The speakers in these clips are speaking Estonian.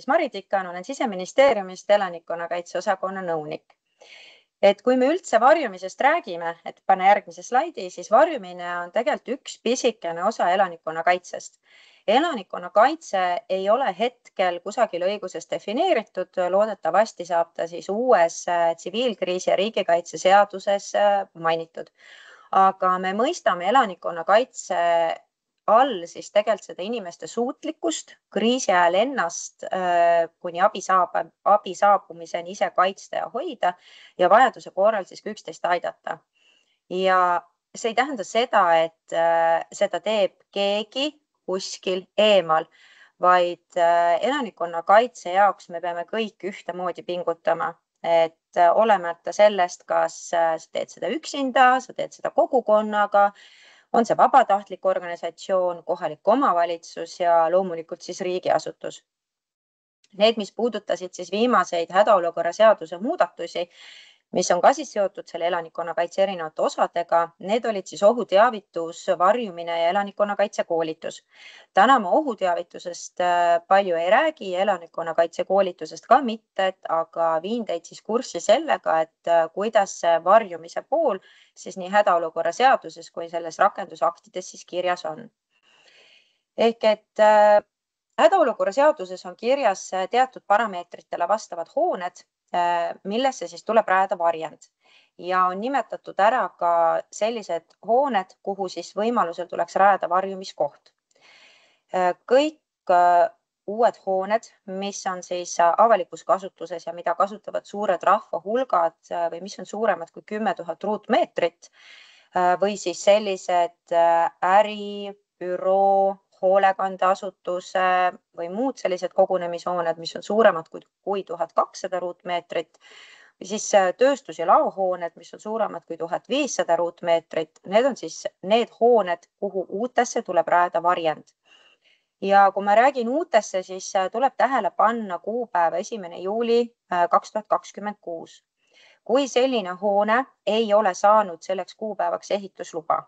Mari Tikan, olen Siseministeeriumist elanikkonnakaitse osakonna nõunik. Et kui me üldse varjumisest räägime, et pane järgmise slaidi, siis varjumine on tegelikult üks pisikene osa elanikkonnakaitsest. Elanikkonnakaitse ei ole hetkel kusagil õiguses defineeritud, loodetavasti saab ta siis uues tsiviilkriisi ja riigikaitse seaduses mainitud. Aga me mõistame elanikkonnakaitse all siis tegelikult seda inimeste suutlikkust kriisi ajal ennast kuni abi saabumiseni ise kaitsta ja hoida ja vajaduse korral siis üksteist aidata. Ja see ei tähenda seda, et seda teeb keegi kuskil eemal, vaid elanikkonnakaitse jaoks me peame kõik ühtemoodi pingutama, et olemata sellest, kas sa teed seda üksinda, sa teed seda kogukonnaga, on see vabatahtlik organisatsioon, kohalik omavalitsus ja loomulikult siis riigiasutus. Need, mis puudutasid siis viimaseid hädaolukorra seaduse muudatusi, mis on ka siis seotud selle elanikkonnakaitse erinevate osadega, need olid siis ohuteavitus, varjumine ja elanikkonnakaitse koolitus. Täna ma ohuteavitusest palju ei räägi, elanikkonnakaitse koolitusest ka mitte, aga viin teid siis kurssi sellega, et kuidas see varjumise pool siis nii hädaolukorra seaduses kui selles rakendusaktides siis kirjas on. Ehk et hädaolukorra seaduses on kirjas teatud parameetritele vastavad hooned, millesse siis tuleb rajada varjend ja on nimetatud ära ka sellised hooned, kuhu siis võimalusel tuleks rajada varjumiskoht. Kõik uued hooned, mis on siis avalikus kasutuses ja mida kasutavad suured rahvahulgad või mis on suuremad kui 10 000 ruutmeetrit või siis sellised äri, büroo, hoolekandeasutuse või muud sellised kogunemishooned, mis on suuremad kui 1200 ruutmeetrit või siis tööstus- ja laohooned, mis on suuremad kui 1500 ruutmeetrit. Need on siis need hooned, kuhu uutesse tuleb rajada varjend. Ja kui ma räägin uutesse, siis tuleb tähele panna kuupäeva 1. juuli 2026. Kui selline hoone ei ole saanud selleks kuupäevaks ehitusluba,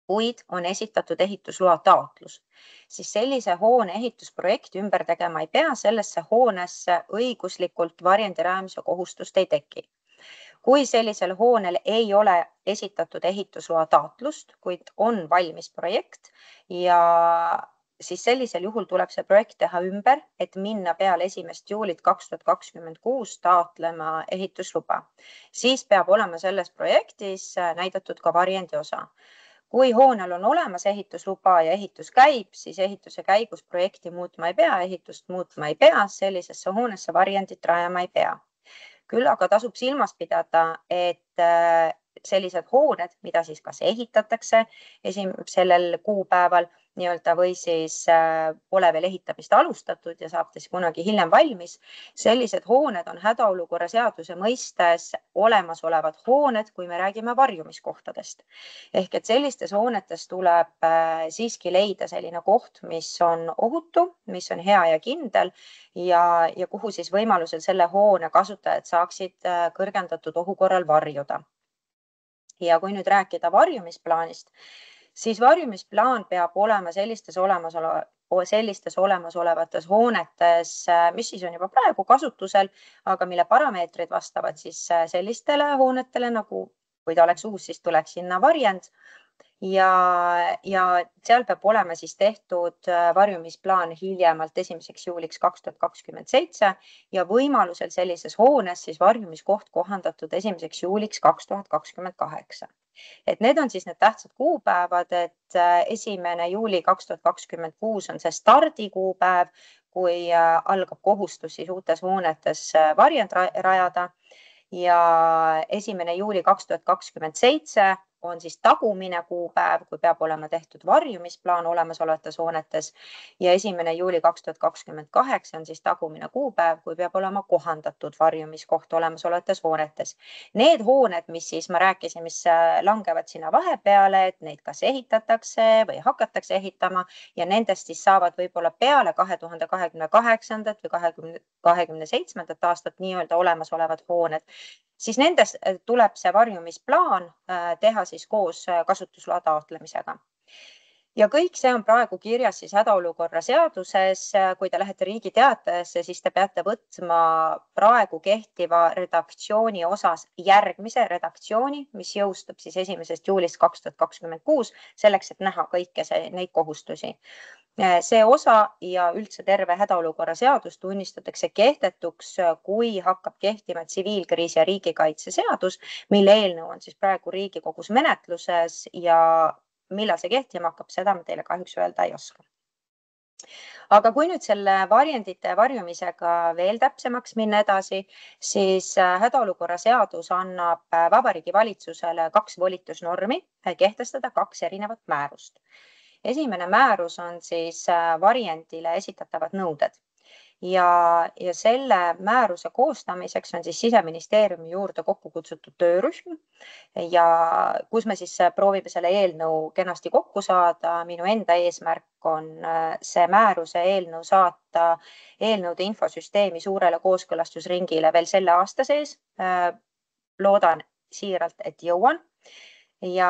kuid on esitatud ehitusloa taotlus, siis sellise hoone ehitusprojekti ümber tegema ei pea, sellesse hoonesse õiguslikult varjendi rajamise kohustust ei teki. Kui sellisel hoonel ei ole esitatud ehitusloa taotlust, kuid on valmis projekt ja siis sellisel juhul tuleb see projekt teha ümber, et minna peale 1. juulit 2026 taotlema ehitusluba. Siis peab olema selles projektis näidatud ka varjendi osa. Kui hoonel on olemas ehitusluba ja ehitus käib, siis ehituse käigus projekti muutma ei pea, ehitust muutma ei pea, sellisesse hoonesse varjendit rajama ei pea. Küll aga tasub silmas pidada, et sellised hooned, mida siis kas ehitatakse sellel kuupäeval või siis pole veel ehitamist alustatud ja saab siis kunagi hiljem valmis. Sellised hooned on hädaolukorra seaduse mõistes olemasolevad hooned, kui me räägime varjumiskohtadest. Ehk et sellistes hoonetes tuleb siiski leida selline koht, mis on ohutu, mis on hea ja kindel ja kuhu siis võimalusel selle hoone kasutajad saaksid kõrgendatud ohu korral varjuda. Ja kui nüüd rääkida varjumisplaanist, siis varjumisplaan peab olema sellistes olemasolevates hoonetes, mis siis on juba praegu kasutusel, aga mille parameetrid vastavad siis sellistele hoonetele, nagu kui ta oleks uus, siis tuleks sinna varjend. Ja seal peab olema siis tehtud varjumisplaan hiljemalt 1. juuliks 2027 ja võimalusel sellises hoones siis varjumiskoht kohandatud 1. juuliks 2028. Et need on siis need tähtsad kuupäevad, et 1. juuli 2026 on see stardikuupäev, kui algab kohustus siis uutes hoonetes varjend rajada ja 1. juuli 2027 on siis tagumine kuupäev, kui peab olema tehtud varjumisplaan olemasolevates hoonetes ja 1. juuli 2028 on siis tagumine kuupäev, kui peab olema kohandatud varjumiskoht olemasolevates hoonetes. Need hooned, mis siis ma rääkisin, mis langevad sinna vahepeale, et neid kas ehitatakse või hakatakse ehitama ja nendest siis saavad võib-olla peale 2028. või 2027. aastat nii-öelda olemasolevad hooned, siis nendes tuleb see varjumisplaan teha siis koos kasutusloa taotlemisega. Ja kõik see on praegu kirjas siis hädaolukorra seaduses. Kui te lähete Riigi Teatajasse, siis te peate võtma praegu kehtiva redaktsiooni osas järgmise redaktsiooni, mis jõustub siis 1. juulist 2026, selleks, et näha kõike neid kohustusi. See osa ja üldse terve hädaolukorra seadus tunnistatakse kehtetuks, kui hakkab kehtima tsiviilkriisi ja riigikaitse seadus, mille eelnõu on siis praegu Riigikogus menetluses ja millal see kehtima hakkab, seda ma teile kahjuks öelda ei oska. Aga kui nüüd selle varjendite ja varjumisega veel täpsemaks minna edasi, siis hädaolukorra seadus annab Vabariigi Valitsusele 2 volitusnormi kehtestada 2 erinevat määrust. Esimene määrus on siis varjendile esitatavad nõuded ja selle määruse koostamiseks on siis Siseministeeriumi juurde kokku kutsutud töörühm ja kus me siis proovime selle eelnõu kenasti kokku saada. Minu enda eesmärk on see määruse eelnõu saata eelnõude infosüsteemi suurele kooskõlastusringile veel selle aasta sees. Loodan siiralt, et jõuan. Ja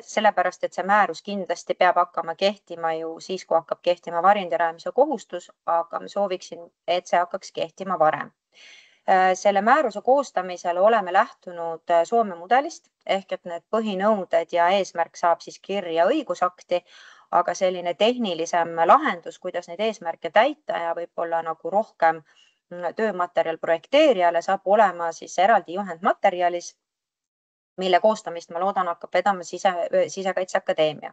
sellepärast, et see määrus kindlasti peab hakkama kehtima ju siis, kui hakkab kehtima varjendi rajamise kohustus, aga ma sooviksin, et see hakkaks kehtima varem. Selle määruse koostamisel oleme lähtunud Soome mudelist ehk et need põhinõuded ja eesmärk saab siis kirja õigusakti, aga selline tehnilisem lahendus, kuidas neid eesmärke täita ja võib-olla nagu rohkem töömaterjal projekteerijale saab olema siis eraldi juhendmaterjalis, mille koostamist ma loodan hakkab vedama Sisekaitseakadeemia.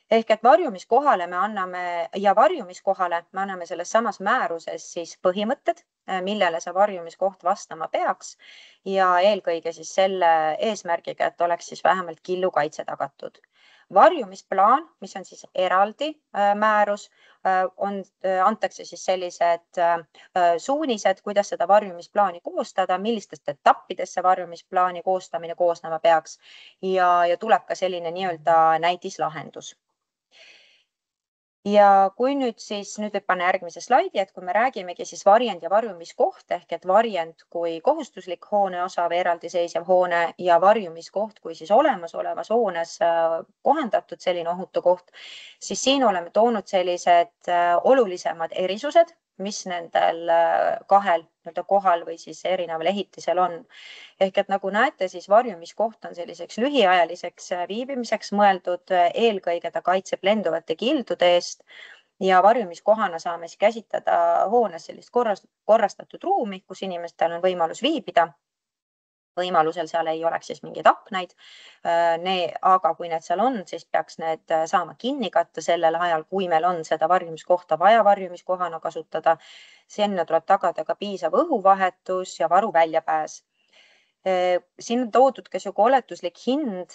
Ehk et varjumiskohale me anname selles samas määruses siis põhimõtted, millele see varjumiskoht vastama peaks ja eelkõige siis selle eesmärgiga, et oleks siis vähemalt killukaitse tagatud. Varjumisplaan, mis on siis eraldi määrus, antakse siis sellised suunised, kuidas seda varjumisplaani koostada, millistest etappidest see varjumisplaani koostamine koosnema peaks ja tuleb ka selline nii-öelda näidislahendus. Ja kui nüüd võib panna järgmise slaidi, et kui me räägimegi siis varjend ja varjumiskoht ehk et varjend kui kohustuslik hooneosa või eraldiseisev hoone ja varjumiskoht kui siis olemasolevas hoones kohandatud selline ohutu koht, siis siin oleme toonud sellised olulisemad erisused, mis nendel kahel kohal või siis erineval ehitisel on. Ehk et nagu näete, siis varjumiskoht on selliseks lühiajaliseks viibimiseks mõeldud, eelkõige ta kaitseb lenduvate kildude eest ja varjumiskohana saame siis käsitleda hoones sellist korrastatud ruumi, kus inimestel on võimalus viibida. Võimalusel seal ei oleks siis mingeid aknaid, aga kui need seal on, siis peaks need saama kinni katta sellel ajal, kui meil on seda varjumiskohta vaja varjumiskohana kasutada. Sinna tuleb tagada ka piisav õhuvahetus ja varu väljapääs. Siin on toodud ka sihuke oletuslik hind.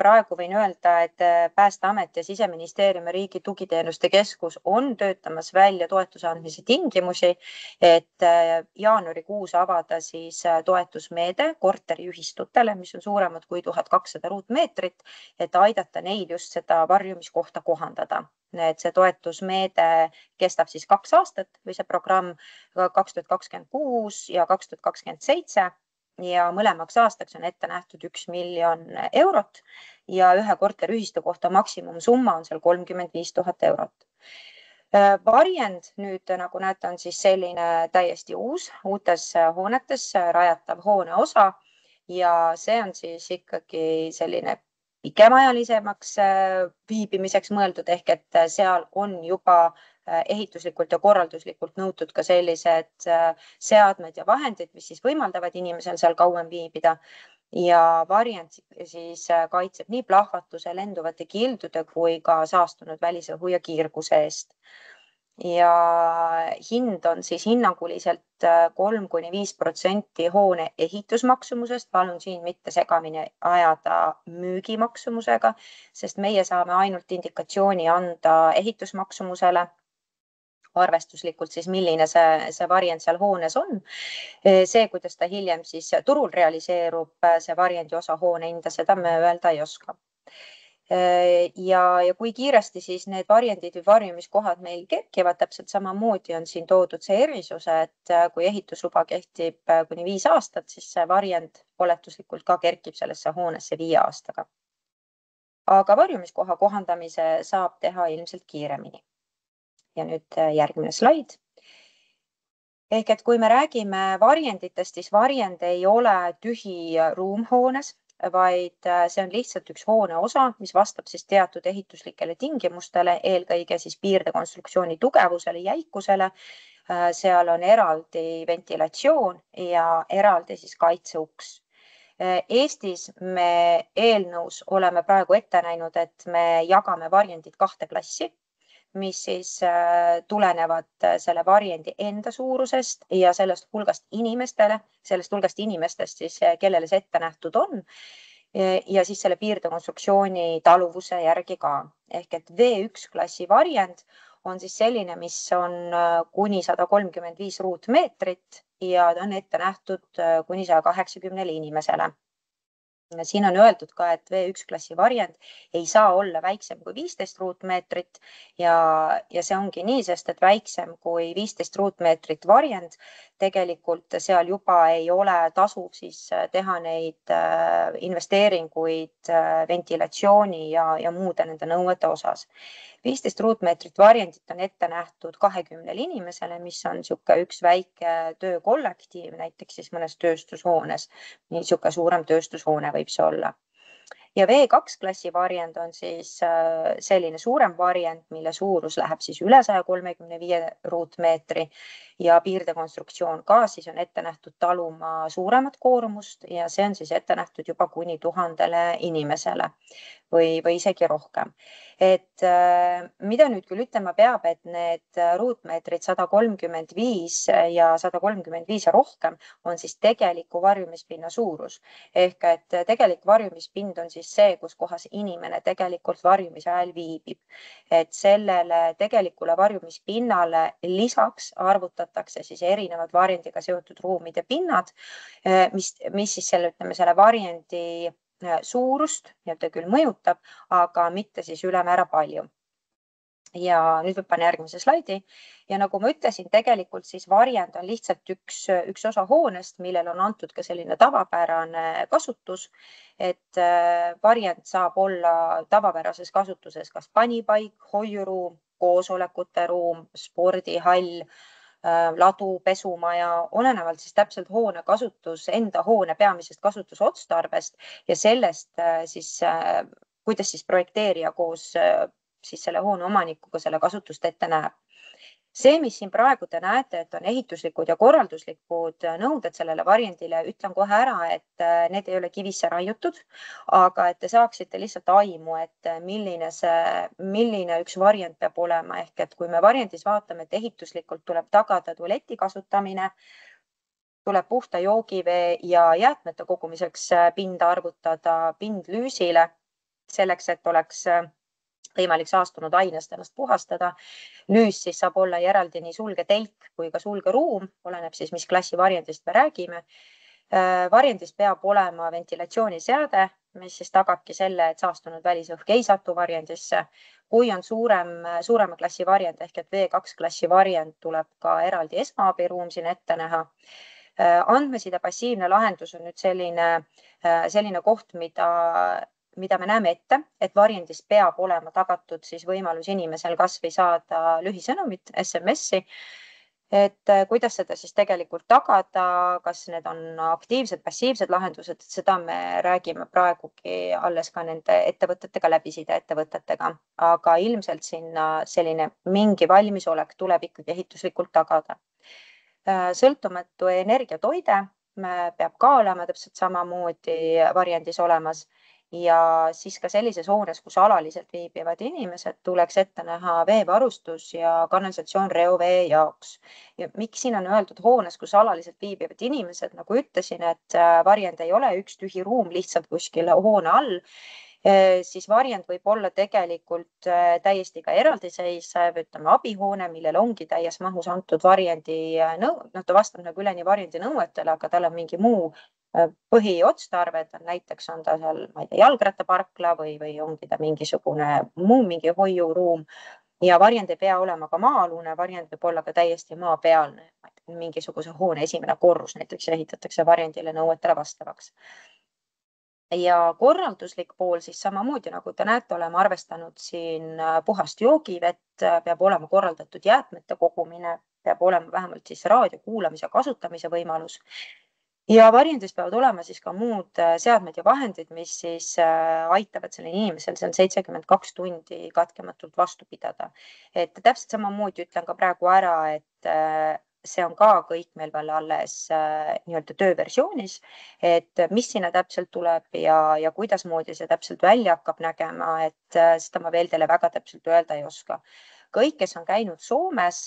Praegu võin öelda, et Päästeamet ja Siseministeeriumi Riigi Tugiteenuste Keskus on töötamas välja toetuse andmise tingimusi, et jaanuarikuus avada siis toetusmeede korteriühistutele, mis on suuremad kui 1200 ruutmeetrit, et aidata neil just seda varjumiskohta kohandada. Et see toetusmeede kestab siis 2 aastat või see programm 2026 ja 2027. Ja mõlemaks aastaks on ette nähtud 1 miljon eurot ja ühe korteriühistu kohta maksimumsumma on seal 35 000 eurot. Varjend nüüd, nagu näete, on siis selline täiesti uutes hoonetes rajatav hooneosa ja see on siis ikkagi selline pikemaajalisemaks viibimiseks mõeldud ehk et seal on juba ehituslikult ja korralduslikult nõutud ka sellised seadmed ja vahendid, mis siis võimaldavad inimesel seal kauem viibida. Ja varjend siis kaitseb nii plahvatuse, lenduvate kildude kui ka saastunud välisõhu ja kiirguse eest. Ja hind on siis hinnanguliselt 3–5% hoone ehitusmaksumusest. Palun siin mitte segamini ajada müügimaksumusega, sest meie saame ainult indikatsiooni anda ehitusmaksumusele. Arvestuslikult siis, milline see varjend seal hoones on. See, kuidas ta hiljem siis turul realiseerub, see varjendi osa hoone hinda, seda me öelda ei oska. Ja kui kiiresti siis need varjendid või varjumiskohad meil kerkivad, täpselt samamoodi on siin toodud see erisus, et kui ehitusluba kehtib kuni 5 aastat, siis see varjend oletuslikult ka kerkib sellesse hoonesse 5 aastaga. aga varjumiskoha kohandamise saab teha ilmselt kiiremini. Ja nüüd järgmine slaid. Ehk et kui me räägime varjenditest, siis varjend ei ole tühi ruum hoones, vaid see on lihtsalt üks hoone osa, mis vastab siis teatud ehituslikele tingimustele, eelkõige siis piirdekonstruktsiooni tugevusele, jäikusele. Seal on eraldi ventilatsioon ja eraldi siis kaitseuks. Eestis me eelnõus oleme praegu ette näinud, et me jagame varjendid 2 klassi, mis siis tulenevad selle varjendi enda suurusest ja sellest hulgast inimestest siis, kellele see ette nähtud on. Ja siis selle piirdekonstruktsiooni taluvuse järgi ka. Ehk et V1 klassi varjend on siis selline, mis on kuni 135 ruutmeetrit ja ta on ette nähtud kuni 180 inimesele. Siin on öeldud ka, et V1 klassi varjend ei saa olla väiksem kui 15 ruutmeetrit ja see ongi nii, sest et väiksem kui 15 ruutmeetrit varjend tegelikult seal juba ei ole tasuv siis teha neid investeeringuid ventilatsiooni ja muude nende nõuete osas. 15 ruutmeetrit varjendit on ette nähtud 20 inimesele, mis on üks väike töökollektiiv, näiteks siis mõnes tööstushoones, niisugune suurem tööstushoone võib see olla. Ja V2 klassi varjend on siis selline suurem varjend, mille suurus läheb siis üle 135 ruutmeetri ja piirdekonstruktsioon ka siis on ette nähtud taluma suuremat koormust ja see on siis ette nähtud juba kuni 1000 inimesele või isegi rohkem. Et mida nüüd küll ütlema peab, et need ruutmeetrid 135 ja 135 ja rohkem on siis tegeliku varjumispinna suurus. Ehk et tegelik varjumispind on siis see, kus kohas inimene tegelikult varjumise ajal viibib. Et sellele tegelikule varjumispinnale lisaks arvutatakse siis erinevad varjendiga seotud ruumide pinnad, mis siis selle varjendi suurust ja ta küll mõjutab, aga mitte siis ülemäära palju. Ja nüüd võpan järgmise slaidi. Ja nagu ma ütlesin, tegelikult siis varjend on lihtsalt üks osa hoonest, millel on antud ka selline tavapärane kasutus, et varjend saab olla tavapärases kasutuses kas panipaik, hoiuruum, koosolekute ruum, spordihall, ladu, pesumaja, olenevalt siis täpselt hoone kasutus, enda hoone peamisest kasutusotstarbest ja sellest siis, kuidas siis projekteerija koos siis selle hoone omanikuga selle kasutust ette näeb. See, mis siin praegu te näete, et on ehituslikud ja korralduslikud nõuded sellele varjendile, ütlen kohe ära, et need ei ole kivisse raiutud, aga et te saaksite lihtsalt aimu, et milline üks varjend peab olema. Ehk et kui me varjendis vaatame, et ehituslikult tuleb tagada tualeti kasutamine, tuleb puhta joogivee ja jäätmete kogumiseks pinda arvutada pindlüüsile, selleks, et oleks võimalik saastunud ainest ennast puhastada. Lüüs siis saab olla eraldi nii sulgetelk kui ka sulgeruum, oleneb siis, mis klassi varjendist me räägime. Varjendis peab olema ventilatsiooniseade, mis siis tagabki selle, et saastunud välisõhk ei satu varjendisse. Kui on suurema klassi varjend ehk et V2 klassi varjend, tuleb ka eraldi esmaabiruum siin ette näha. Andmeside passiivne lahendus on nüüd selline koht, mida me näeme ette, et varjendis peab olema tagatud siis võimalus inimesel kas või saada lühisõnumit, SMS-i, et kuidas seda siis tegelikult tagada, kas need on aktiivsed, passiivsed lahendused, seda me räägime praegugi alles ka nende ettevõtetega, läbisideettevõtetega, aga ilmselt sinna selline mingi valmisolek tuleb ikkagi ehituslikult tagada. Sõltumatu energiatoide peab ka olema täpselt samamoodi varjendis olemas. Ja siis ka sellises hoones, kus alaliselt viibivad inimesed, tuleks ette näha veevarustus ja kanalisatsioon reovee jaoks. Ja miks siin on öeldud hoones, kus alaliselt viibivad inimesed, nagu ütlesin, et varjend ei ole üks tühi ruum lihtsalt kuskil hoone all, siis varjend võib olla tegelikult täiesti ka eraldiseisev, ütleme abihoone, millel ongi täies mahus antud varjendi ta vastab nagu üleni varjendi nõuetele, aga tal on mingi muu põhiotstarve, et näiteks on ta seal, ma ei tea, jalgrattaparkla või ongi ta mingisugune mingi hoiuruum ja varjend ei pea olema ka maa-alune, varjend võib olla ka täiesti maapealne, mingisuguse hoone esimene korrus näiteks ehitatakse varjendile nõuetele vastavaks. Ja korralduslik pool siis samamoodi, nagu te näete, oleme arvestanud siin puhast joogivett, peab olema korraldatud jäätmete kogumine, peab olema vähemalt siis raadio kuulamise kasutamise võimalus. Ja varjendis peavad olema siis ka muud seadmed ja vahendid, mis siis aitavad sellel inimesel seal 72 tundi katkematult vastu pidada. Et täpselt samamoodi ütlen ka praegu ära, et see on ka kõik meil veel alles nii-öelda tööversioonis, et mis sinna täpselt tuleb ja kuidasmoodi see täpselt välja hakkab nägema, et seda ma veel teile väga täpselt öelda ei oska. Kõik, kes on käinud Soomes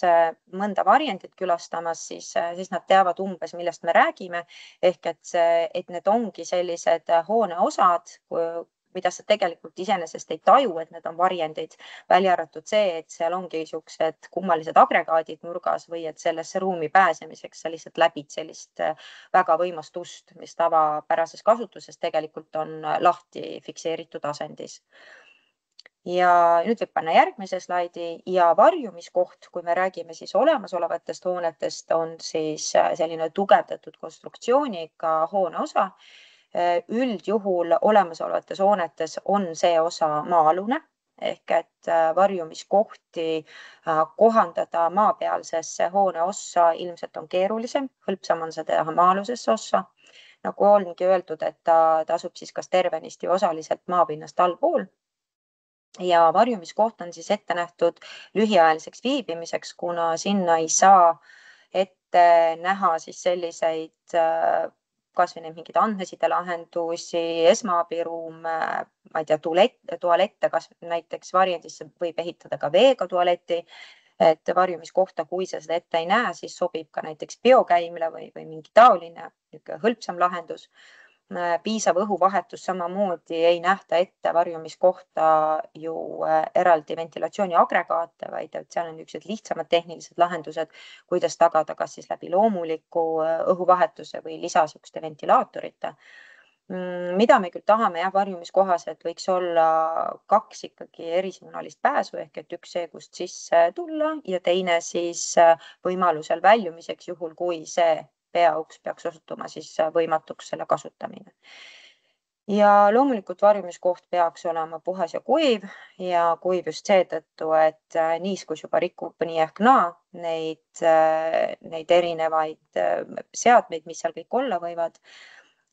mõnda varjendit külastamas, siis nad teavad umbes, millest me räägime. Ehk et need ongi sellised hooneosad, mida sa tegelikult iseenesest ei taju, et need on varjendid, välja arvatud see, et seal ongi niisugused kummalised agregaadid nurgas või et sellesse ruumi pääsemiseks sa lihtsalt läbid sellist väga võimast ust, mis tavapärases kasutuses tegelikult on lahti fikseeritud asendis. Ja nüüd võib panna järgmise slaidi ja varjumiskoht, kui me räägime siis olemasolevatest hoonetest, on siis selline tugevdatud konstruktsiooniga hooneosa. Üldjuhul olemasolevates hoonetes on see osa maa-alune ehk et varjumiskohti kohandada maapealsesse hooneossa ilmselt on keerulisem, hõlpsam on see teha maa-alusesse ossa. Nagu ongi öeldud, et ta asub siis kas tervenisti osaliselt maapinnast allpool. Ja varjumiskoht on siis ette nähtud lühiajaliseks viibimiseks, kuna sinna ei saa ette näha siis selliseid kas või mingeid andmesidelahendusi, esmaabiruum, ma ei tea, tualette, kas näiteks varjendisse võib ehitada ka veega tualeti, et varjumiskohta, kui sa seda ette ei näe, siis sobib ka näiteks biokäimle või mingi taoline hõlpsam lahendus. Piisav õhuvahetus samamoodi ei nähta ette varjumiskohta ju eraldi ventilatsiooniagregaate, vaid seal on niisugused lihtsamad tehnilised lahendused, kuidas tagada kas siis läbi loomuliku õhuvahetuse või lisasugste ventilaatorite. Mida me küll tahame varjumiskohas, et võiks olla 2 ikkagi erisuunalist pääsu ehk et üks see, kust sisse tulla ja teine siis võimalusel väljumiseks, juhul kui see peauks peaks osutuma siis võimatuks selle kasutamine. Ja loomulikult varjumiskoht peaks olema puhas ja kuiv just seetõttu, et niiskus juba rikub nii ehk naa neid erinevaid seadmeid, mis seal kõik olla võivad.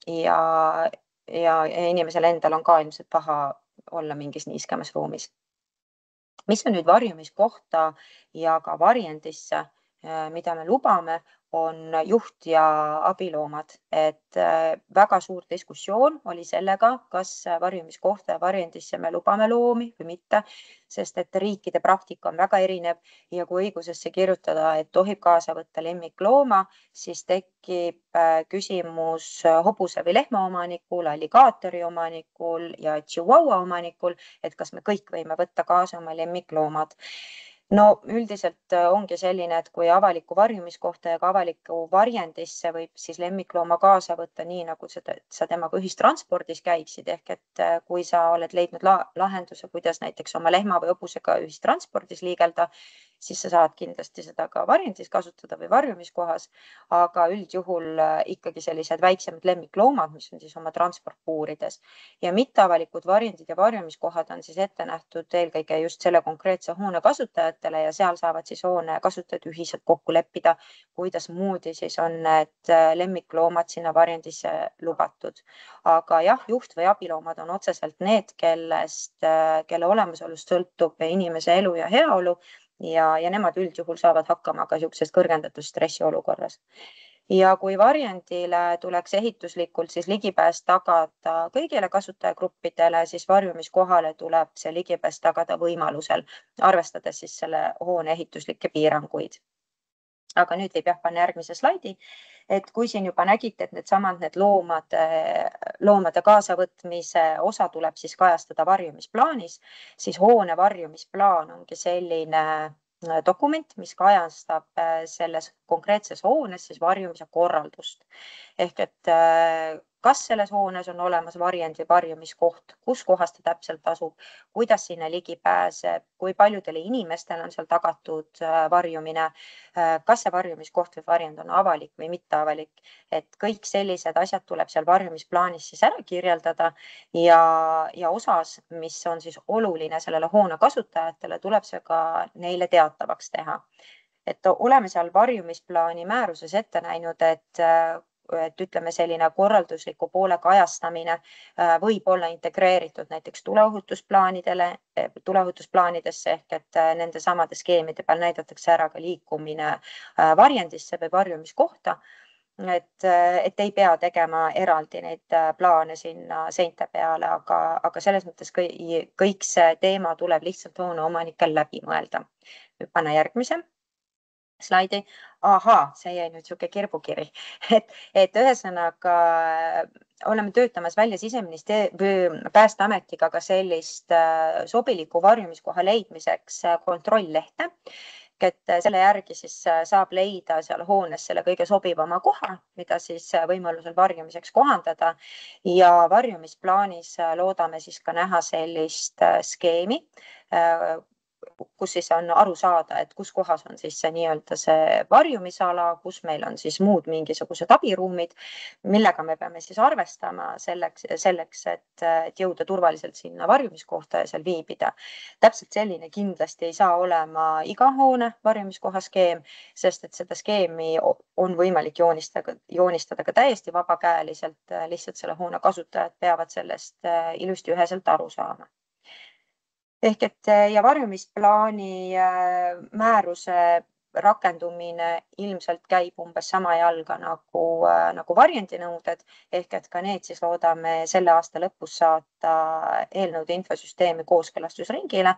Ja inimesel endal on ka ilmselt paha olla mingis niiskemas ruumis. Mis on nüüd varjumiskohta ja ka varjendisse, mida me lubame, on juht ja abiloomad, et väga suur diskussioon oli sellega, kas varjumiskohta ja varjendisse me lubame loomi või mitte, sest et riikide praktika on väga erinev ja kui õigusesse kirjutada, et tohib kaasa võtta lemmiklooma, siis tekib küsimus hobuse või lehma omanikul, alligaatori omanikul ja chihuahua omanikul, et kas me kõik võime võtta kaasa oma lemmikloomad. No üldiselt ongi selline, et kui avalikku varjumiskohta ja ka avalikku varjendisse võib siis lemmiklooma kaasa võtta nii, nagu sa temaga ühistranspordis käiksid, ehk et kui sa oled leidnud lahenduse, kuidas näiteks oma lehma või hobusega ühistranspordis liigelda, siis sa saad kindlasti seda ka varjendis kasutada või varjumiskohas, aga üldjuhul ikkagi sellised väiksemad lemmikloomad, mis on siis oma transportpuurides ja mitteavalikud varjendid ja varjumiskohad on siis ette nähtud eelkõige just selle konkreetse hoone kasutajatele ja seal saavad siis hoone kasutajad ühiselt kokku leppida, kuidas moodi siis on need lemmikloomad sinna varjendisse lubatud. Aga jah, juht või abiloomad on otseselt need, kelle olemasolust sõltub inimese elu ja heaolu ja nemad üldjuhul saavad hakkama ka niisuguses kõrgendatud stressiolukorras. Ja kui varjendile tuleks ehituslikult siis ligipääs tagada kõigile kasutajagruppidele, siis varjumiskohale tuleb see ligipääs tagada võimalusel, arvestades siis selle hoone ehituslikke piiranguid. Aga nüüd võib panna järgmise slaidi, et kui siin juba nägite, et need loomade kaasavõtmise osa tuleb siis kajastada varjumisplaanis, siis hoone varjumisplaan ongi selline dokument, mis kajastab selles konkreetses hoones siis varjumise korraldust. Ehk et kas selles hoones on olemas varjend või varjumiskoht, kus kohas ta täpselt asub, kuidas sinna ligi pääseb, kui paljudele inimestele on seal tagatud varjumine, kas see varjumiskoht või varjend on avalik või mitteavalik. Et kõik sellised asjad tuleb seal varjumisplaanis siis ära kirjeldada ja osas, mis on siis oluline sellele hoone kasutajatele, tuleb see ka neile teatavaks teha. Et oleme seal varjumisplaani määruses ette näinud, et ütleme selline korraldusliku poole kajastamine võib olla integreeritud näiteks tuleohutusplaanidesse ehk et nende samade skeemide peal näidatakse ära ka liikumine varjendisse või varjumiskohta. Et ei pea tegema eraldi neid plaane sinna seinte peale, aga selles mõttes kõik see teema tuleb lihtsalt hoone omanikel läbi mõelda. Nüüd pane järgmise slaidi. Ahaa, see jäi nüüd siuke kirbukiri, et ühesõnaga oleme töötamas välja Päästeametiga ka sellist sobiliku varjumiskoha leidmiseks kontrolllehte, et selle järgi siis saab leida seal hoones selle kõige sobivama koha, mida siis võimalusel varjumiseks kohandada ja varjumisplaanis loodame siis ka näha sellist skeemi, kus siis on aru saada, et kus kohas on siis see nii-öelda see varjumisala, kus meil on siis muud mingisugused abiruumid, millega me peame siis arvestama selleks, et jõuda turvaliselt sinna varjumiskohta ja seal viibida. Täpselt selline kindlasti ei saa olema iga hoone varjumiskoha skeem, sest et seda skeemi on võimalik joonistada ka täiesti vabakäeliselt, lihtsalt selle hoone kasutajad peavad sellest ilusti üheselt aru saama. Ehk et ja varjumisplaani määruse rakendumine ilmselt käib umbes sama jalga nagu varjendinõuded, ehk et ka need siis loodame selle aasta lõpus saata eelnõude infosüsteemi kooskõlastusringile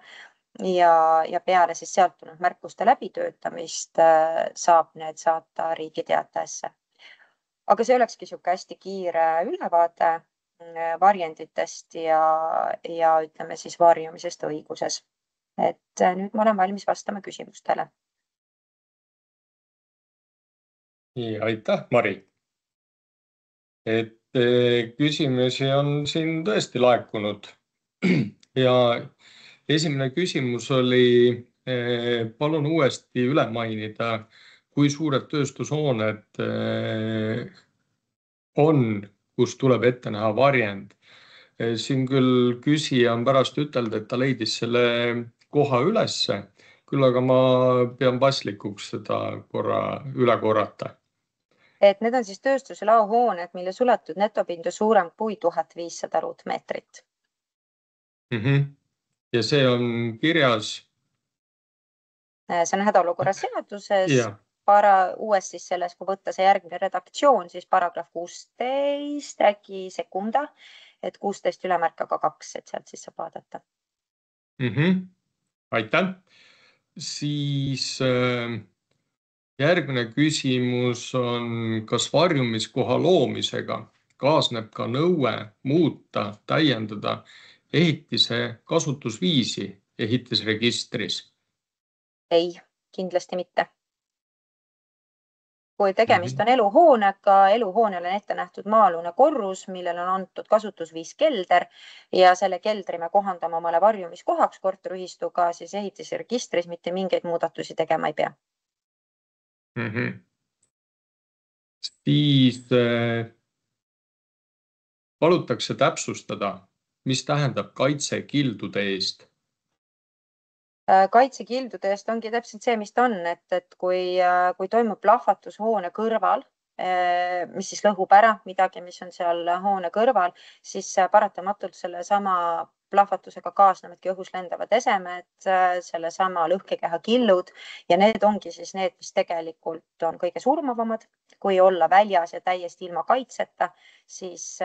ja peale siis sealt tulnud märkuste läbitöötamist saab need saata Riigi Teatajasse. Aga see olekski siuke hästi kiire ülevaade varjenditest ja ütleme siis varjumisest õiguses. Et nüüd ma olen valmis vastama küsimustele. Aitäh, Mari. Et küsimusi on siin tõesti laekunud ja esimene küsimus oli, palun uuesti üle mainida, kui suured tööstushooned on, kus tuleb ette näha varjend. Siin küll küsija on pärast ütelnud, et ta leidis selle koha ülesse, küll aga ma pean paslikuks seda korra üle korrata. Et need on siis tööstus- ja laohooned, mille suletud netopindu suurem kui 1500 ruutmeetrit. Ja see on kirjas? See on hädaolukorra seaduses. Uues siis selles, kui võtta see järgmine redaktsioon, siis paragrahv 16 äkki sekunda, et 16/2, et sealt siis saab vaadata. Aitäh. Siis järgmine küsimus on, kas varjumiskoha loomisega kaasneb ka nõue muuta, täiendada ehitise kasutusviisi ehitisregistris? Ei, kindlasti mitte. Kui tegemist on eluhoonega, eluhoonele on ette nähtud maa-alune korrus, millel on antud kasutusviis kelder ja selle keldri me kohandame omale varjumiskohaks korteriühistuga, siis ehitisregistris mitte mingeid muudatusi tegema ei pea. Siis palutakse täpsustada, mis tähendab kaitse kildude eest? Kaitse kildude eest ongi täpselt see, mis ta on, et kui toimub plahvatus hoone kõrval, mis siis lõhub ära midagi, mis on seal hoone kõrval, siis paratamatult selle sama plahvatusega kaasnevadki õhus lendavad esemed, selle sama lõhkekeha killud ja need ongi siis need, mis tegelikult on kõige surmavamad. Kui olla väljas ja täiesti ilma kaitseta, siis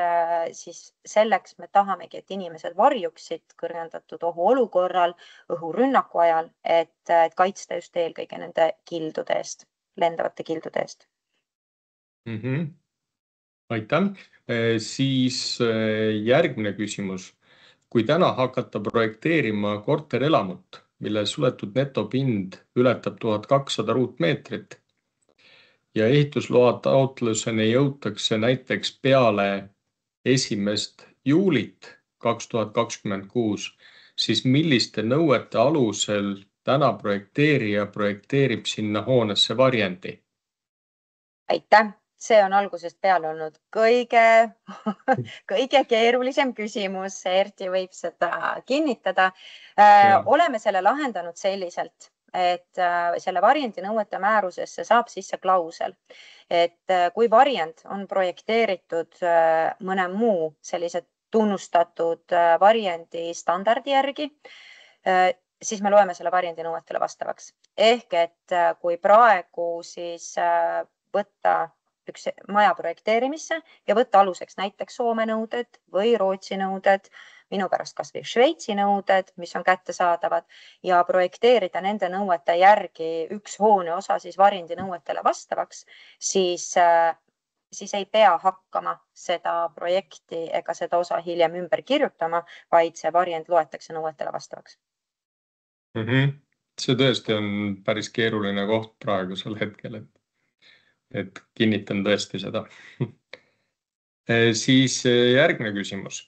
selleks me tahamegi, et inimesed varjuksid kõrgendatud ohuolukorral, õhurünnaku ajal, et kaitsta just eelkõige nende kildude eest, lendavate kildude eest. Aitäh. Siis järgmine küsimus. Kui täna hakata projekteerima korterelamut, mille suletud netopind ületab 1200 ruutmeetrit ja ehitusloa taotluseni jõutakse näiteks peale 1. juulit 2026, siis milliste nõuete alusel täna projekteerija projekteerib sinna hoonesse varjendi? Aitäh! See on algusest peale olnud kõige keerulisem küsimus. Erti võib seda kinnitada. Oleme selle lahendanud selliselt, et selle varjendi nõuete määrusesse saab sisse klausel, et kui varjend on projekteeritud mõne muu sellise tunnustatud varjendi standardi järgi, siis me loeme selle varjendi nõuetele vastavaks. Ehk et kui praegu siis võtta üks maja projekteerimisse ja võtta aluseks näiteks Soome nõuded või Rootsi nõuded, minu pärast kas või Šveitsi nõuded, mis on kättesaadavad ja projekteerida nende nõuete järgi üks hoone osa siis varjendi nõuetele vastavaks, siis ei pea hakkama seda projekti ega seda osa hiljem ümber kirjutama, vaid see varjend loetakse nõuetele vastavaks. See tõesti on päris keeruline koht praegusel hetkel, et kinnitan tõesti seda. Siis järgmine küsimus.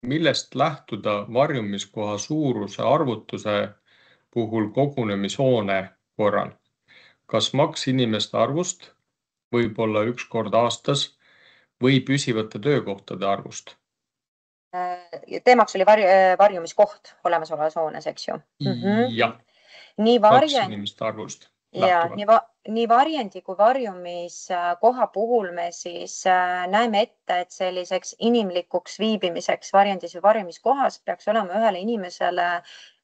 Millest lähtuda varjumiskoha suuruse arvutuse puhul kogunemishoone korral? Kas maks inimeste arvust, võib-olla üks kord aastas või püsivate töökohtade arvust? Teemaks oli varjumiskoht olemasolevas hoones, eks ju? Jah, Nii kaks inimeste arvust. Ja, nii varjendi kui varjumiskoha puhul me siis näeme ette, et selliseks inimlikuks viibimiseks varjendis või varjumiskohas peaks olema ühele inimesele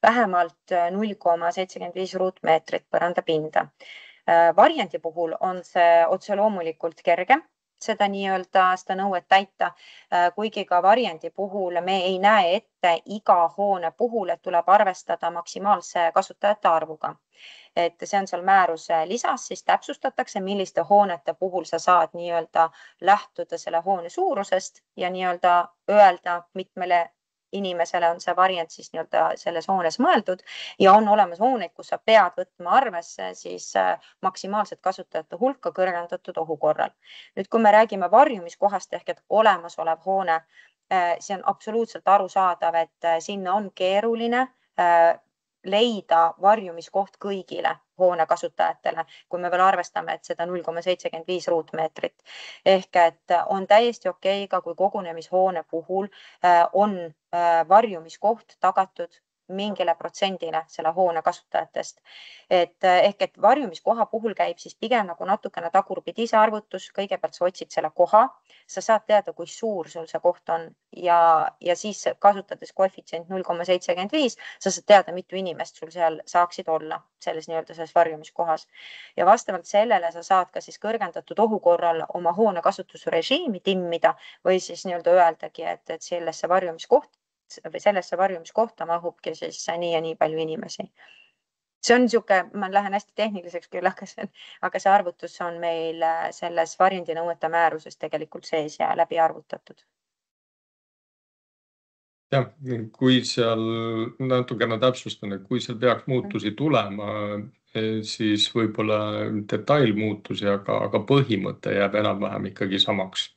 vähemalt 0,75 ruutmeetrit põrandapinda. Varjendi puhul on see otse loomulikult kergem seda nõuet täita, kuigi ka varjendi puhul me ei näe ette iga hoone puhul, et tuleb arvestada maksimaalse kasutajate arvuga. Et see on seal määruse lisas, siis täpsustatakse, milliste hoonete puhul sa saad lähtuda selle hoone suurusest ja öelda, mitmele inimesele on see varjend siis selles hoones mõeldud ja on olemas hooneid, kus sa pead võtma arvesse siis maksimaalset kasutajate hulka kõrgendatud ohu korral. Nüüd, kui me räägime varjumiskohast ehk et olemasolev hoone, see on absoluutselt arusaadav, et sinna on keeruline leida varjumiskoht kõigile hoone kasutajatele, kui me veel arvestame, et seda 0,75 ruutmeetrit. Ehk et on täiesti okei ka, kui kogunemishoone puhul on varjumiskoht tagatud mingile protsendile selle hoone kasutajatest. Ehk et varjumiskoha puhul käib siis pigem natukene tagurpidi see arvutus. Kõigepealt sa otsid selle koha, sa saad teada, kui suur sul see koht on ja siis kasutades koefitsient 0,75, sa saad teada, mitu inimest sul seal saaksid olla selles varjumiskohas. Ja vastavalt sellele sa saad ka siis kõrgendatud ohu korral oma hoone kasutusrežiimi timmida või siis öeldagi, et sellesse varjumiskohta mahubki siis nii ja nii palju inimesi. See on ma lähen hästi tehniliseks küll, aga see arvutus on meil selles varjendi nõuete määruses tegelikult sees ja läbi arvutatud. Jah, kui seal natukene täpsustan, et kui seal peaks muutusi tulema, siis võib-olla detailmuutusi, aga põhimõte jääb enam-vähem ikkagi samaks.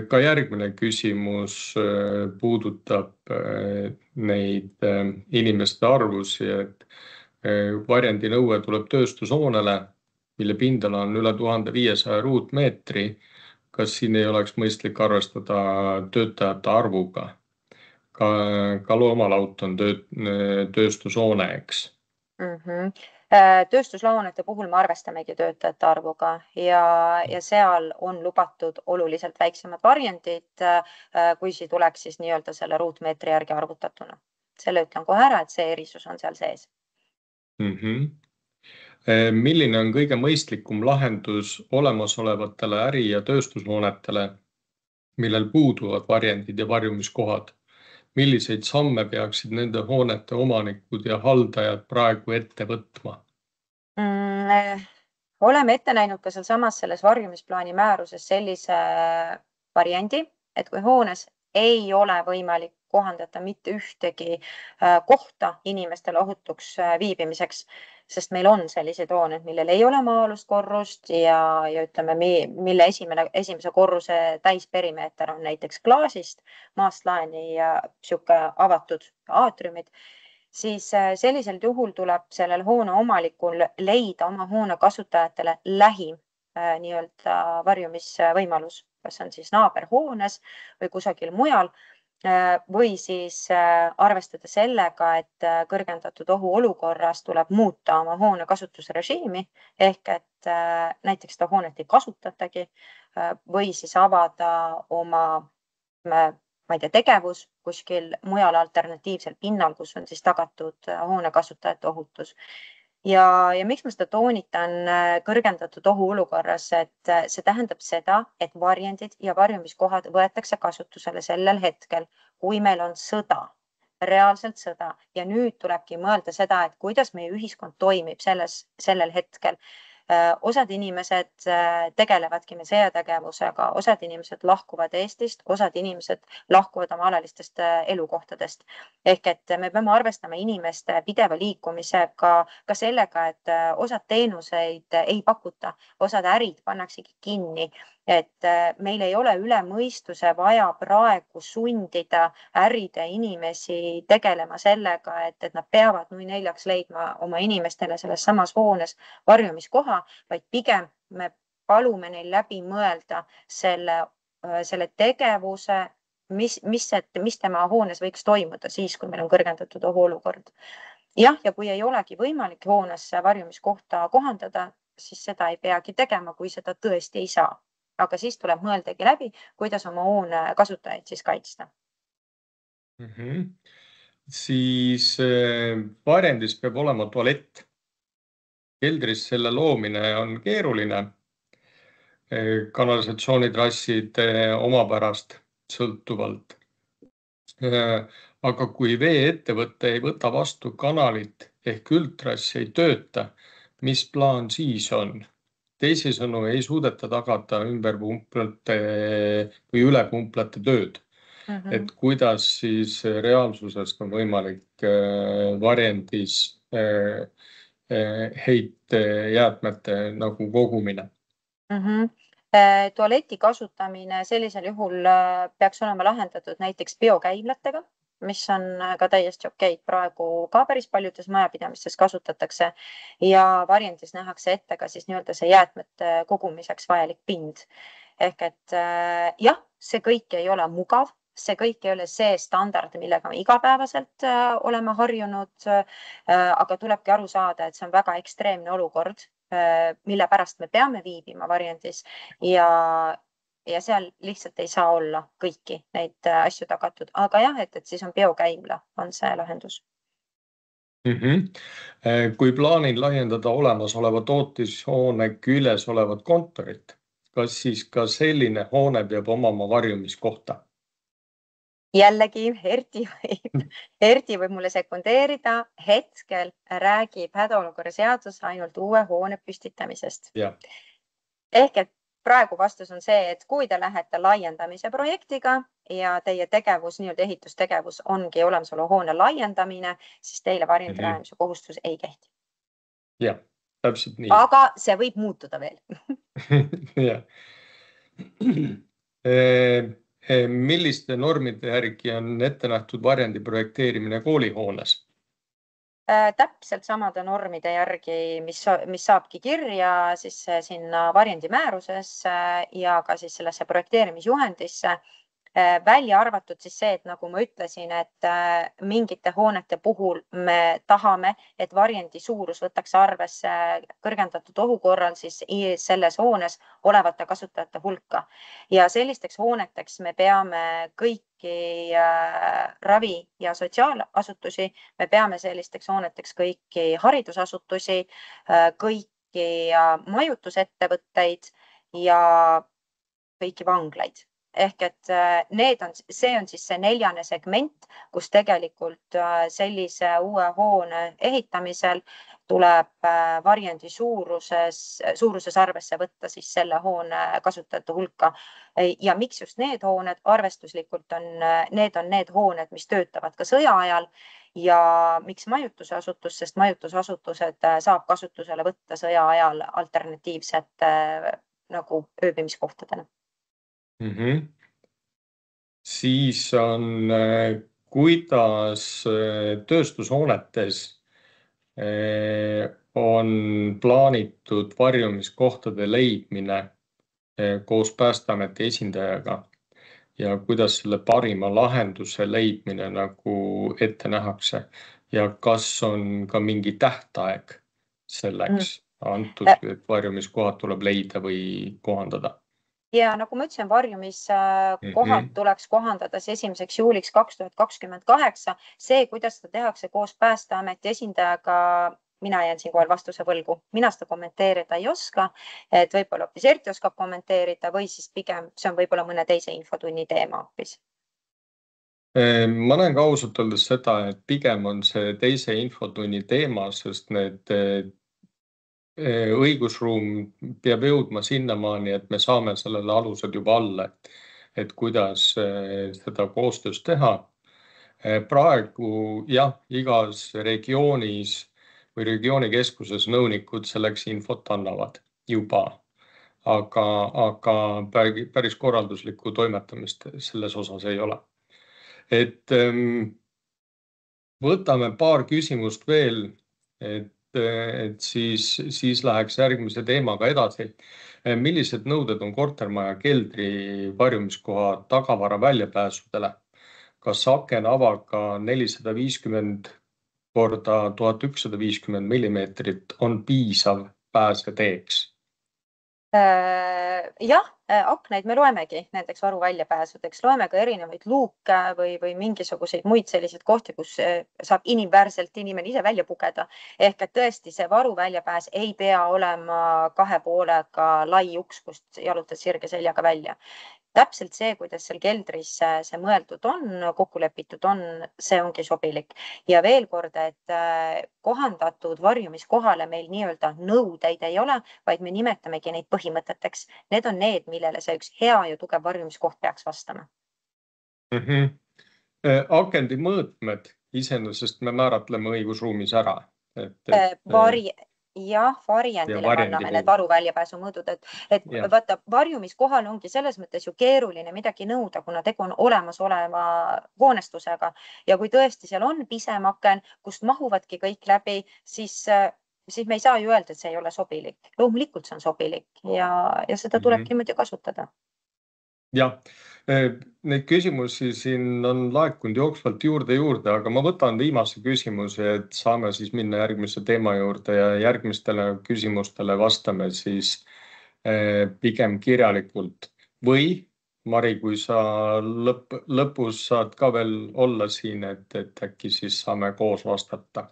Ka järgmine küsimus puudutab neid inimeste arvusi, et varjendi nõue tuleb tööstushoonele, mille pindala on üle 1500 ruutmeetri. Kas siin ei oleks mõistlik arvestada töötajate arvuga? Ka loomalaut on tööstushoone, eks? Tööstushoonete puhul me arvestamegi töötajate arvuga ja seal on lubatud oluliselt väiksemad varjendid, kui see tuleks siis selle ruutmeetri järgi arvutatuna. Selle ütlen kohe ära, et see erisus on seal sees. Milline on kõige mõistlikum lahendus olemasolevatele äri- ja tööstushoonetele, millel puuduvad varjendid ja varjumiskohad? Milliseid samme peaksid nende hoonete omanikud ja haldajad praegu ette võtma? Oleme ette näinud ka selles varjumisplaani määruses sellise variandi, et kui hoones ei ole võimalik kohandada mitte ühtegi kohta inimestele ohutuks viibimiseks, sest meil on sellised hooned, millel ei ole maa-alust korrust ja ütleme, mille esimese korruse täisperimeeter on näiteks klaasist, maast laeni ja sihuke avatud aatriumid, siis sellisel juhul tuleb sellel hoone omalikul leida oma hoone kasutajatele lähim nii-öelda varjumisvõimalus, kas on siis naaberhoones või kusagil mujal või siis arvestada sellega, et kõrgendatud ohuolukorras tuleb muuta oma hoone kasutusrežiimi ehk et näiteks seda hoonet ei kasutatagi või siis avada oma ma ei tea, tegevus kuskil mujal alternatiivsel pinnal, kus on siis tagatud hoone kasutajate ohutus. Ja miks ma seda toonitan kõrgendatud ohuolukorras, et see tähendab seda, et varjendid ja varjumiskohad võetakse kasutusele sellel hetkel, kui meil on sõda, reaalselt sõda ja nüüd tulebki mõelda seda, et kuidas meie ühiskond toimib sellel hetkel. Osad inimesed tegelevadki me sõjategevusega, osad inimesed lahkuvad Eestist, osad inimesed lahkuvad oma alalistest elukohtadest. Ehk et me peame arvestama inimeste pideva liikumisega, ka sellega, et osad teenuseid ei pakuta, osad ärid pannaksegi kinni, et meil ei ole üle mõistuse vaja praegu sundida äride inimesi tegelema sellega, et nad peavad nui neljaks leidma oma inimestele selles samas hoones varjumiskoha, vaid pigem me palume neil läbi mõelda selle tegevuse, mis tema hoones võiks toimuda siis, kui meil on kõrgendatud ohuolukord. Jah, ja kui ei olegi võimalik hoonesse varjumiskohta kohandada, siis seda ei peagi tegema, kui seda tõesti ei saa. Aga siis tuleb mõeldagi läbi, kuidas oma hoone kasutajaid siis kaitsta. Siis varjendis peab olema tualett. Keldris selle loomine on keeruline. Kanalisatsioonitrassid omapärast sõltuvalt. Aga kui veeettevõte ei võta vastu kanalit ehk üldtrass ei tööta, mis plaan siis on? Teisisõnu ei suudeta tagada ümberpumplate või ülepumplate tööd. Et kuidas siis reaalsuses on võimalik varjendis heitjäätmete nagu kogumine? Tualeti kasutamine sellisel juhul peaks olema lahendatud näiteks biokäimlatega, mis on ka täiesti okei. Praegu ka päris paljudes majapidamistes kasutatakse ja varjendis nähakse ette ka siis nii-öelda see jäätmete kogumiseks vajalik pind. Ehk et jah, see kõik ei ole mugav, see kõik ei ole see standard, millega me igapäevaselt oleme harjunud, aga tulebki aru saada, et see on väga ekstreemne olukord, mille pärast me peame viibima varjendis ja seal lihtsalt ei saa olla kõiki neid asju tagatud. Aga jah, et siis on biokäimla, on see lahendus. Kui plaanin laiendada olemasoleva tootishoone küljes olevat kontorit, kas siis ka selline hoone peab omama varjumiskohta? Jällegi, Erti võib mulle sekundeerida. Hetkel räägib hädaolukorra seadus ainult uue hoone püstitamisest. Ehk et praegu vastus on see, et kui te lähete laiendamise projektiga ja teie tegevus, nii-öelda ehitustegevus ongi olemasolu hoone laiendamine, siis teile varjendi rajamise kohustus ei kehti. Jah, täpselt nii. Aga see võib muutuda veel. Jah. Milliste normide järgi on ette nähtud varjendi projekteerimine koolihoones? Täpselt samade normide järgi, mis saabki kirja siis sinna varjendi määrusesse ja ka siis sellesse projekteerimisjuhendisse. Välja arvatud siis see, et nagu ma ütlesin, et mingite hoonete puhul me tahame, et varjendi suurus võtaks arvesse kõrgendatud ohu korral siis selles hoones olevate kasutajate hulka. Ja sellisteks hooneteks me peame kõiki ravi- ja sotsiaalasutusi, me peame sellisteks hooneteks kõiki haridusasutusi, kõiki majutusettevõtteid ja kõiki vanglaid. ehk et see on siis see 4. segment, kus tegelikult sellise uue hoone ehitamisel tuleb varjendi suuruses arvesse võtta siis selle hoone kasutajate hulka. Ja miks just need hooned? Arvestuslikult need on need hooned, mis töötavad ka sõja ajal. Ja miks majutusasutus? Sest majutusasutused saab kasutusele võtta sõja ajal alternatiivset nagu ööbimiskohtadena. Siis on, kuidas tööstushoonetes on plaanitud varjumiskohtade leidmine koos Päästeameti esindajaga ja kuidas selle parima lahenduse leidmine nagu ette nähakse ja kas on ka mingi tähtaeg selleks antud, et varjumiskohad tuleb leida või kohandada? Ja nagu ma ütlesin, varjumiskohad tuleks kohandada 1. juuliks 2028. See, kuidas seda tehakse koos Päästeameti esindajaga, mina jään siinkohal vastuse võlgu. Mina seda kommenteerida ei oska, et võib-olla hoopis Erti oskab kommenteerida või siis pigem see on võib-olla mõne teise infotunni teema hoopis. Ma näen ka ausalt öeldes seda, et pigem on see teise infotunni teema, sest need õigusruum peab jõudma sinnamaani, et me saame sellele alused juba alla, et kuidas seda koostöös teha. Praegu jah, igas regioonis või regioonikeskuses nõunikud selleks infot annavad juba, aga päris korralduslikku toimetamist selles osas ei ole. Et võtame paar küsimust veel, et siis läheks järgmise teemaga edasi. Millised nõuded on kortermaja keldri varjumiskoha tagavara väljapääsudele? Kas akenavaga 450 korda 1150 millimeetrit on piisav pääseteeks? Jah, aknaid me loemegi nendeks varu väljapääsudeks, loeme ka erinevaid luuke või mingisuguseid muid selliseid kohti, kus saab inimväärselt inimene ise välja pugeda. Ehk et tõesti see varu väljapääs ei pea olema 2 poolega lai uks, kust jalutad sirge seljaga välja. Täpselt see, kuidas seal keldris see mõeldud on, kokku lepitud on, see ongi sobilik. Ja veel kord, et kohandatud varjumiskohale meil nii-öelda nõudeid ei ole, vaid me nimetamegi neid põhimõteteks. Need on need, millele see üks hea ja tugev varjumiskoht peaks vastama. Akendi mõõtmed iseenesest me määratleme õigusruumis ära. Jah, varjendile kanname need varu väljapääsu mõõdud, et vaata, varjumiskohal ongi selles mõttes ju keeruline midagi nõuda, kuna tegu on olemasoleva hoonestusega. Ja kui tõesti seal on pisem aken, kust mahuvadki kõik läbi, siis me ei saa ju öelda, et see ei ole sobilik. Loomulikult see on sobilik ja seda tulebki muidu kasutada. Jah, neid küsimusi siin on laekunud jooksvalt juurde, aga ma võtan viimase küsimuse, et saame siis minna järgmise teema juurde ja järgmistele küsimustele vastame siis pigem kirjalikult. Või, Mari, kui sa lõpus saad ka veel olla siin, et äkki siis saame koos vastata.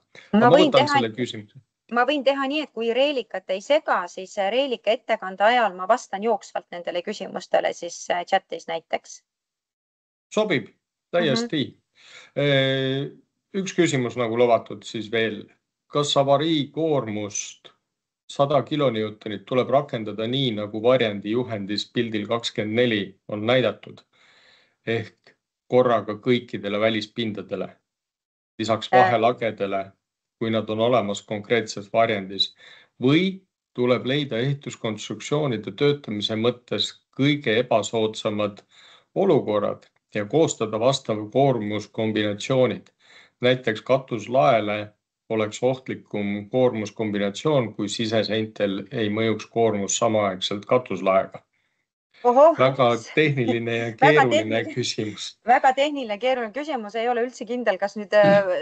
Ma võin teha nii, et kui Reelikat ei sega, siis Reelika ettekande ajal ma vastan jooksvalt nendele küsimustele siis chatis näiteks. Sobib, täiesti. Üks küsimus nagu lubatud siis veel. Kas avarii koormust 100 kilonewtonit tuleb rakendada nii, nagu varjendi juhendis pildil 24 on näidatud? Ehk korraga kõikidele välispindadele, lisaks vahelagedele, kui nad on olemas konkreetses varjendis, või tuleb leida ehituskonstruktsioonide töötamise mõttes kõige ebasoodsamad olukorrad ja koostada vastav koormuskombinatsioonid. Näiteks katuslaele oleks ohtlikum koormuskombinatsioon, kui siseseintel ei mõjuks koormus samaaegselt katuslaega. Väga tehniline ja keeruline küsimus. Väga tehniline ja keeruline küsimus. Ei ole üldse kindel, kas nüüd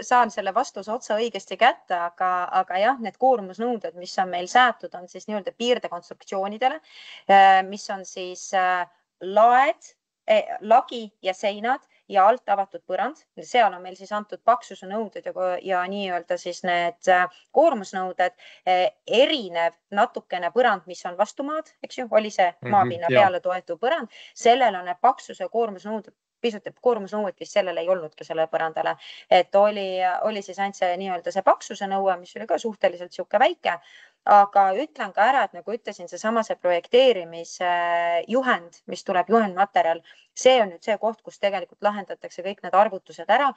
saan selle vastuse otsa õigesti kätte, aga jah, need koormusnõuded, mis on meil säätud, on siis nii-öelda piirdekonstruktsioonidele, mis on siis laed, lagi ja seinad ja alt avatud põrand. Seal on meil siis antud paksuse nõuded ja nii-öelda siis need koormusnõuded. Erinev natukene põrand, mis on vastu maad, eks ju, oli see maapinna peale toetuv põrand. Sellel on need paksuse koormusnõuded pisut koormusnõuet vist sellele ei olnudki sellele põrandale, et oli siis ainult see nii-öelda see paksuse nõue, mis oli ka suhteliselt sihuke väike, aga ütlen ka ära, et nagu ütlesin, see projekteerimise juhend, mis tuleb juhendmaterjal, see on nüüd see koht, kus tegelikult lahendatakse kõik need arvutused ära.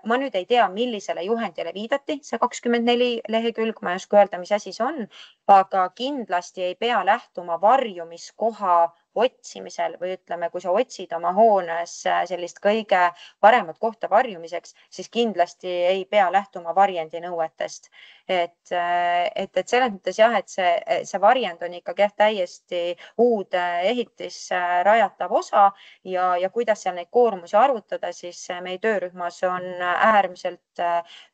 Ma nüüd ei tea, millisele juhendile viidati, see 24 lehekülg, ma ei oska öelda, mis asi see on, aga kindlasti ei pea lähtuma varjumiskoha otsimisel või ütleme, kui sa otsid oma hoones sellist kõige paremat kohta varjumiseks, siis kindlasti ei pea lähtuma varjendi nõuetest. Et selles mõttes jah, et see varjend on ikkagi täiesti uude ehitisse rajatav osa ja kuidas seal neid koormusi arvutada, siis meie töörühmas on äärmiselt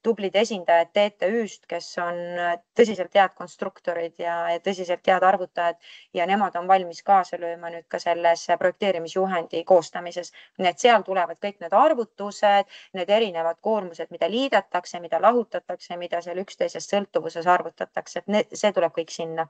tublid esindajad TTÜ-st, kes on tõsiselt head konstruktorid ja tõsiselt head arvutajad ja nemad on valmis kaasa lööma nüüd ka selles projekteerimisjuhendi koostamises. Nii et seal tulevad kõik need arvutused, need erinevad koormused, mida liidetakse, mida lahutatakse, mida seal üksteisest sõltuvuses arvutatakse, et see tuleb kõik sinna.